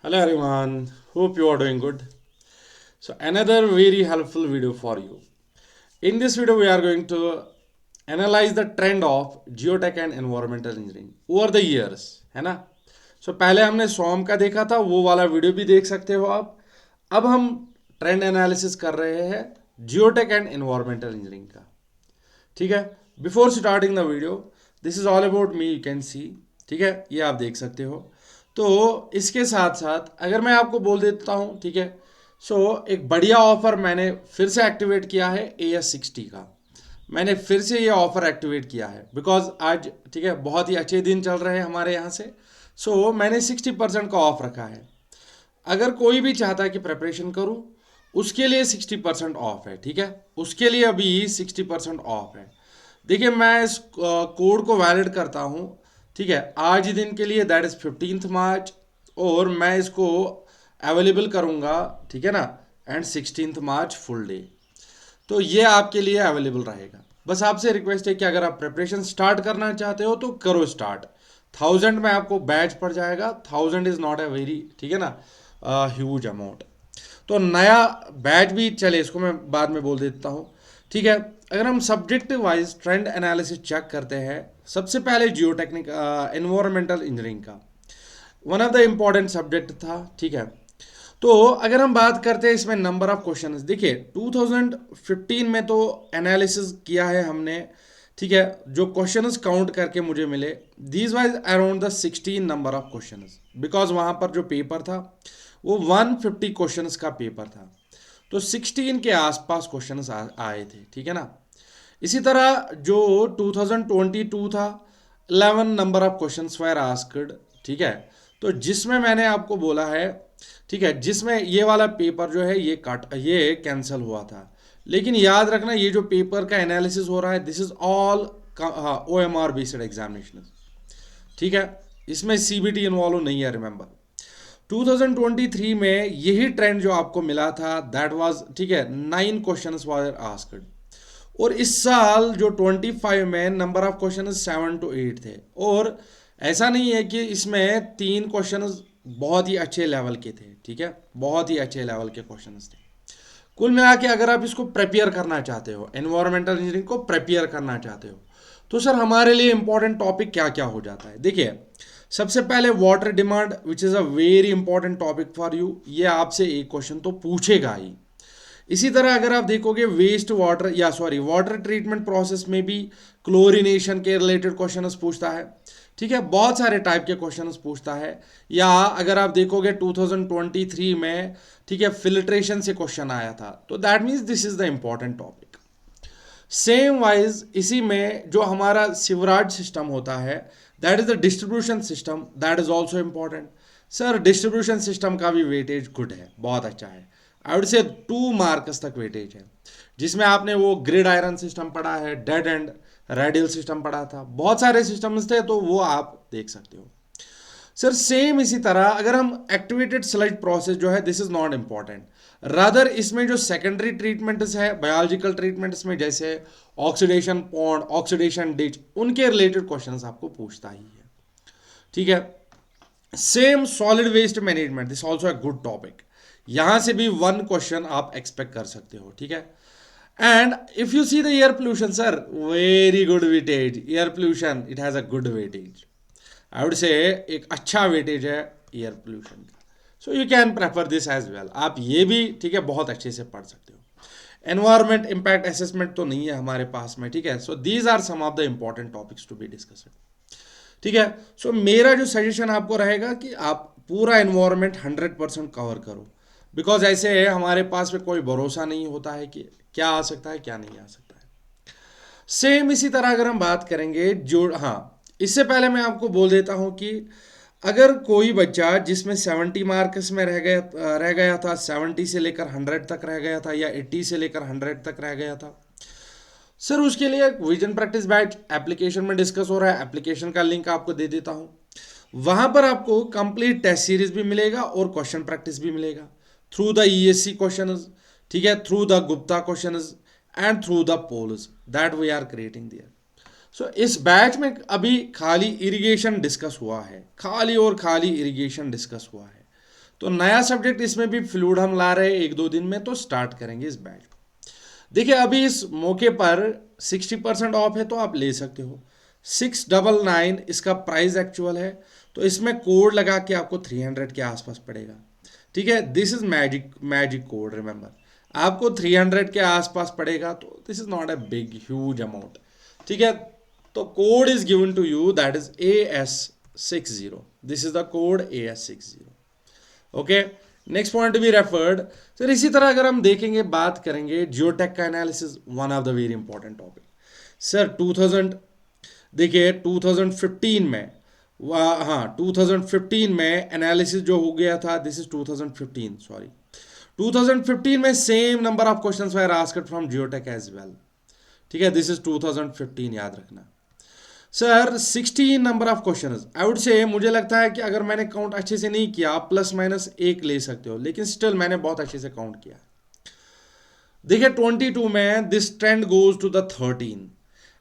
Hello everyone, hope you are doing good. So another very helpful video for you. In this video we are going to analyze the trend of geotech and environmental engineering over the years, है ना? So पहले हमने SWAM का देखा था, वो वाला video भी देख सकते हो आप. अब हम ट्रेंड एनालिसिस कर रहे हैं जियोटेक एंड एनवायरमेंटल इंजीनियरिंग का. ठीक है. Before starting the video, this is all about me, you can see. ठीक है, ये आप देख सकते हो. तो इसके साथ साथ अगर मैं आपको बोल देता हूँ, ठीक है, सो एक बढ़िया ऑफर मैंने फिर से एक्टिवेट किया है AS60 का. मैंने फिर से ये ऑफर एक्टिवेट किया है बिकॉज आज, ठीक है, बहुत ही अच्छे दिन चल रहे हैं हमारे यहाँ से. सो मैंने 60% का ऑफ रखा है. अगर कोई भी चाहता है कि प्रिपरेशन करूँ, उसके लिए 60% ऑफ है. ठीक है, उसके लिए अभी 60% ऑफ है. देखिए, मैं इस कोड को वैलिड करता हूँ, ठीक है, आज ही दिन के लिए, दैट इज़ 15 मार्च. और मैं इसको अवेलेबल करूँगा, ठीक है ना, एंड 16 मार्च फुल डे. तो ये आपके लिए अवेलेबल रहेगा. बस आपसे रिक्वेस्ट है कि अगर आप प्रिपरेशन स्टार्ट करना चाहते हो तो करो स्टार्ट. 1000 में आपको बैच पड़ जाएगा. 1000 इज़ नॉट अ वेरी, ठीक है ना, ह्यूज अमाउंट. तो नया बैच भी चले, इसको मैं बाद में बोल देता हूँ. ठीक है. अगर हम subject wise trend analysis check करते हैं, सबसे पहले जियो टेक्निक एनवायरमेंटल इंजीनियरिंग का one of the important subject था. ठीक है. तो अगर हम बात करते हैं इसमें नंबर ऑफ क्वेश्चन, देखिए 2015 में तो एनालिसिस किया है हमने. ठीक है, जो क्वेश्चंस काउंट करके मुझे मिले, these wise around the 16 number of questions, because वहाँ पर जो पेपर था वो 150 क्वेश्चंस का पेपर था. तो 16 के आसपास क्वेश्चंस आए थे. ठीक है ना. इसी तरह जो 2022 था, 11 number of questions were asked. ठीक है. तो जिसमें मैंने आपको बोला है, ठीक है, जिसमें ये वाला पेपर जो है ये कैंसिल हुआ था. लेकिन याद रखना, ये जो पेपर का एनालिसिस हो रहा है, this is all OMR based examination. ठीक है, इसमें CBT इन्वॉल्व नहीं है, रिमेंबर. 2023 में यही ट्रेंड जो आपको मिला था, दैट वाज, ठीक है, 9 क्वेश्चंस वर आस्क्ड. और इस साल जो 25 में नंबर ऑफ क्वेश्चन 7 to 8 थे. और ऐसा नहीं है कि इसमें 3 क्वेश्चन बहुत ही अच्छे लेवल के थे. ठीक है, बहुत ही अच्छे लेवल के क्वेश्चन थे. कुल मिला के अगर आप इसको प्रिपेयर करना चाहते हो, एनवायरमेंटल इंजीनियरिंग को प्रिपेयर करना चाहते हो, तो सर हमारे लिए इंपॉर्टेंट टॉपिक क्या क्या हो जाता है. देखिए, सबसे पहले water demand, which is a very important topic for you. ये आपसे एक क्वेश्चन तो पूछेगा ही. इसी तरह अगर आप देखोगे वेस्ट वाटर, या सॉरी, वाटर ट्रीटमेंट प्रोसेस में भी क्लोरिनेशन के रिलेटेड क्वेश्चन पूछता है. ठीक है, बहुत सारे टाइप के क्वेश्चन पूछता है. या अगर आप देखोगे 2023 में, ठीक है, फिल्ट्रेशन से क्वेश्चन आया था. तो that means this is the important topic. Same wise इसी में जो हमारा सिवराज सिस्टम होता है, that is the distribution system, that is also important. Sir distribution system का भी वेटेज गुड है, बहुत अच्छा है. आई वुड से 2 मार्क्स तक वेटेज है. जिसमें आपने वो ग्रिड आयरन सिस्टम पढ़ा है, डेड एंड रेडियल सिस्टम पढ़ा था, बहुत सारे सिस्टम्स थे, तो वो आप देख सकते हो. सर सेम इसी तरह अगर हम एक्टिवेटेड स्लज प्रोसेस जो है, this is not important. Rather इसमें जो सेकेंडरी ट्रीटमेंट्स है, बायोलॉजिकल ट्रीटमेंट्स में, जैसे ऑक्सीडेशन पॉन्ड, ऑक्सीडेशन डिच, उनके रिलेटेड क्वेश्चंस आपको पूछता ही है. ठीक है. Same solid waste management, this also a good topic. यहां से भी 1 क्वेश्चन आप एक्सपेक्ट कर सकते हो. ठीक है. And if you see the air pollution, sir very good weightage. Air pollution it has a good weightage. I would say एक अच्छा वेटेज है एयर पोल्यूशन का. So you can prefer this as well. आप ये भी, ठीक है, बहुत अच्छे से पढ़ सकते हो. एनवायरमेंट इम्पैक्ट असेसमेंट तो नहीं है हमारे पास में. ठीक है. So these are some of the important topics to be discussed. ठीक है. सो मेरा जो सजेशन आपको रहेगा कि आप पूरा एनवायरमेंट 100% कवर करो. बिकॉज ऐसे हमारे पास में कोई भरोसा नहीं होता है कि क्या आ सकता है, क्या नहीं आ सकता है. सेम इसी तरह अगर हम बात करेंगे जो, हाँ, इससे पहले मैं आपको बोल देता हूं कि अगर कोई बच्चा जिसमें 70 मार्क्स में रह गया था, 70 से लेकर 100 तक रह गया था, या 80 से लेकर 100 तक रह गया था, सर उसके लिए विजन प्रैक्टिस बैच एप्लीकेशन में डिस्कस हो रहा है. एप्लीकेशन का लिंक आपको दे देता हूं. वहां पर आपको कंप्लीट टेस्ट सीरीज भी मिलेगा और क्वेश्चन प्रैक्टिस भी मिलेगा थ्रू द ESC क्वेश्चन. ठीक है, through the Gupta question and through the polls that we are creating there. So इस बैच में अभी खाली इरिगेशन डिस्कस हुआ है, खाली और खाली इरिगेशन डिस्कस हुआ है. तो नया सब्जेक्ट इसमें भी फ्लूइड हम ला रहे हैं 1-2 दिन में, तो स्टार्ट करेंगे इस बैच। देखिए अभी इस मौके पर 60% ऑफ है, तो आप ले सकते हो। 699 इसका प्राइस एक्चुअल है, तो इसमें कोड लगा के आपको 300 के आसपास पड़ेगा। ठीक है, this is magic code, remember, आपको 300 के आसपास पड़ेगा, तो this is not a big huge amount. ठीक है, तो code is given to you, that is AS60, this is the code AS60। Okay, next point be referred. Sir इसी तरह अगर हम देखेंगे, बात करेंगे जियोटेक का analysis, one of the very important topic. Sir 2015 में, हाँ 2015 में एनालिसिस जो हो गया था, दिस इज 2015, सॉरी 2015 में same number of questions were asked from geotech as well. ठीक है, दिस इज 2015, याद रखना। Sir 16 number of question, I would say, मुझे लगता है कि अगर मैंने काउंट अच्छे से नहीं किया, आप प्लस माइनस 1 ले सकते हो, लेकिन स्टिल मैंने बहुत अच्छे से काउंट किया। देखिए 22 में this trend goes to the 13,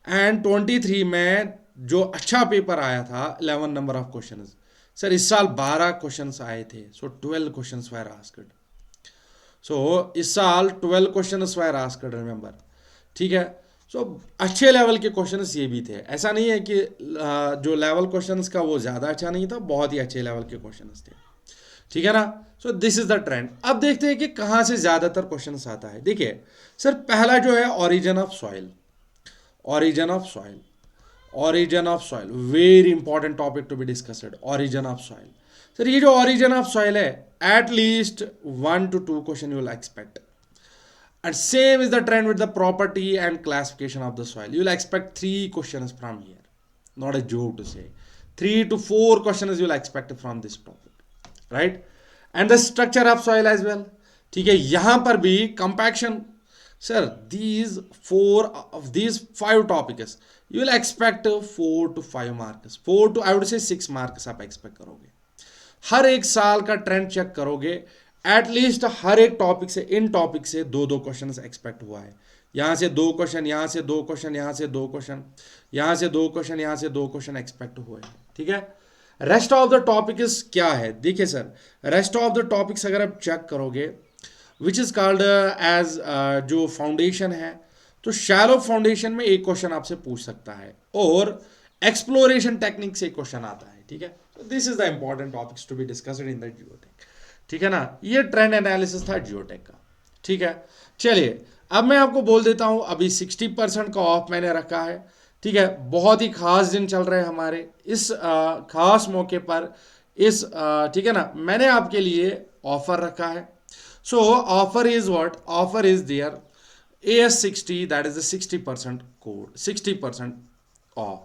and 23 में जो अच्छा पेपर आया था 11 नंबर ऑफ क्वेश्चन। सर इस साल 12 क्वेश्चन आए थे, सो 12 क्वेश्चन वर आस्क्ड। सो इस साल 12 क्वेश्चन वर आस्क्ड, रिमेंबर। ठीक है, सो अच्छे लेवल के क्वेश्चंस ये भी थे, ऐसा नहीं है कि जो लेवल क्वेश्चंस का वो ज़्यादा अच्छा नहीं था, बहुत ही अच्छे लेवल के क्वेश्चंस थे। ठीक है ना, so this is the trend. अब देखते हैं कि कहाँ से ज़्यादातर क्वेश्चंस आता है। देखिए सर पहला जो है origin of soil, origin of soil, origin of soil, very important topic to be discussed, origin of soil। Sir ये जो origin of soil है, at least 1 to 2 question you will expect, and same is the trend with the property and classification of the soil, you will expect 3 questions from here, not a joke to say, 3 to 4 questions you will expect from this topic, right? And the structure of soil as well। ठीक है, यहां पर भी compaction, sir these 5 topics you will expect 4 to 5 marks, 4 to I would say 6 marks आप expect करोगे। हर एक साल का ट्रेंड चेक करोगे, एटलीस्ट हर एक टॉपिक से, इन टॉपिक से 2-2 क्वेश्चन एक्सपेक्ट हुआ है। यहाँ से 2 क्वेश्चन, यहाँ से 2 क्वेश्चन, यहाँ से 2 क्वेश्चन, यहाँ से 2 क्वेश्चन, यहाँ से 2 क्वेश्चन एक्सपेक्ट हुए हैं। ठीक है, रेस्ट ऑफ द टॉपिक्स क्या है, देखिए sir rest of the topics अगर आप चेक करोगे, विच इज़ कॉल्ड एज जो फाउंडेशन है, तो शैलो फाउंडेशन में एक क्वेश्चन आपसे पूछ सकता है, और एक्सप्लोरेशन टेक्निक से एक क्वेश्चन आता है। ठीक है, तो this is the important topics to be discussed in the geotech. ठीक है ना, ये ट्रेंड एनालिसिस था जियोटेक का। ठीक है, चलिए अब मैं आपको बोल देता हूं, अभी 60% का ऑफ मैंने रखा है। ठीक है, बहुत ही खास दिन चल रहे हैं हमारे, इस खास मौके पर, इस ठीक है ना, मैंने आपके लिए ऑफर रखा है। So offer is what? Offer is there AS60, that is the 60% code, 60% off।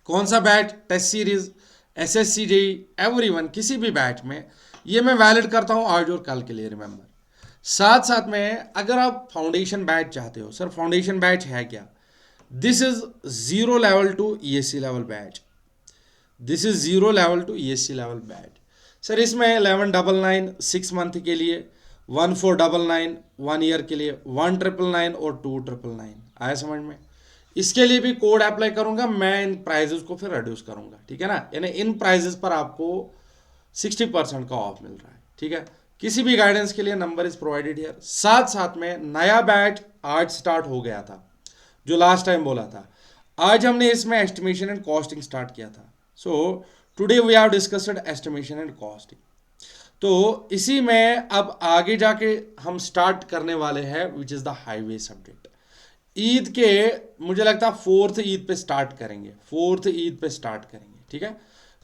कौन सा batch? Test series, SSC JEE, everyone, किसी भी बैच में ये मैं वैलिड करता हूँ आज और कल के लिए, रिमेंबर। साथ साथ में अगर आप फाउंडेशन बैच चाहते हो, सर फाउंडेशन बैच है क्या? This is 0 level to ESC level batch, this is 0 level to ESC level batch. Sir इसमें 1199 6 मंथ के लिए, 1499 1 ईयर के लिए, 1999 और 2999, आया समझ में? इसके लिए भी कोड अप्लाई करूंगा मैं, इन प्राइजेस को फिर रिड्यूस करूंगा। ठीक है ना, यानी इन प्राइजेस पर आपको 60% का ऑफ मिल रहा है। ठीक है, किसी भी गाइडेंस के लिए नंबर इज प्रोवाइडेड हियर। साथ साथ में नया बैच आज स्टार्ट हो गया था, जो लास्ट टाइम बोला था, आज हमने इसमें एस्टिमेशन एंड कॉस्टिंग स्टार्ट किया था। So today we have discussed estimation and costing. तो इसी में अब आगे जाके हम स्टार्ट करने वाले हैं which is the highway subject. Eid के मुझे लगता है 4th ईद पे स्टार्ट करेंगे, 4th ईद पे स्टार्ट करेंगे। ठीक है,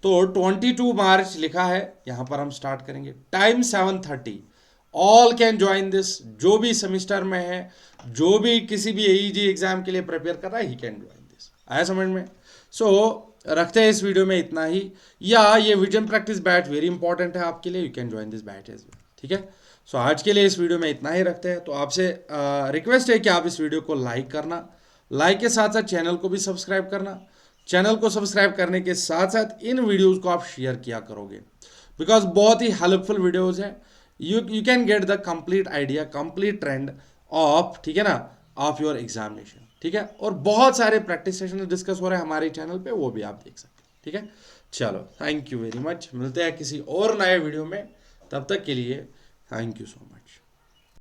तो 22 मार्च लिखा है यहाँ पर, हम स्टार्ट करेंगे। Time 7:30, all can join this, जो भी सेमिस्टर में है, जो भी किसी भी AEG एग्जाम के लिए प्रिपेयर कर रहा है, ही कैन ज्वाइन दिस। आया समझ में? सो रखते हैं इस वीडियो में इतना ही, या ये vision practice batch very important है आपके लिए, you can join this batch as well. ठीक है, सो आज के लिए इस वीडियो में इतना ही रखते हैं। तो आपसे रिक्वेस्ट है कि आप इस वीडियो को लाइक करना, लाइक के साथ साथ चैनल को भी सब्सक्राइब करना। चैनल को सब्सक्राइब करने के साथ साथ इन वीडियोज़ को आप शेयर किया करोगे, बिकॉज बहुत ही हेल्पफुल वीडियोज़ है। You can get the complete idea, complete trend of, ठीक है ना, ऑफ योर एग्जामिनेशन। ठीक है, और बहुत सारे प्रैक्टिस सेशन डिस्कस हो रहे हैं हमारे चैनल पे, वो भी आप देख सकते हैं। ठीक है, चलो थैंक यू वेरी मच, मिलते हैं किसी और नए वीडियो में। तब तक के लिए थैंक यू सो मच।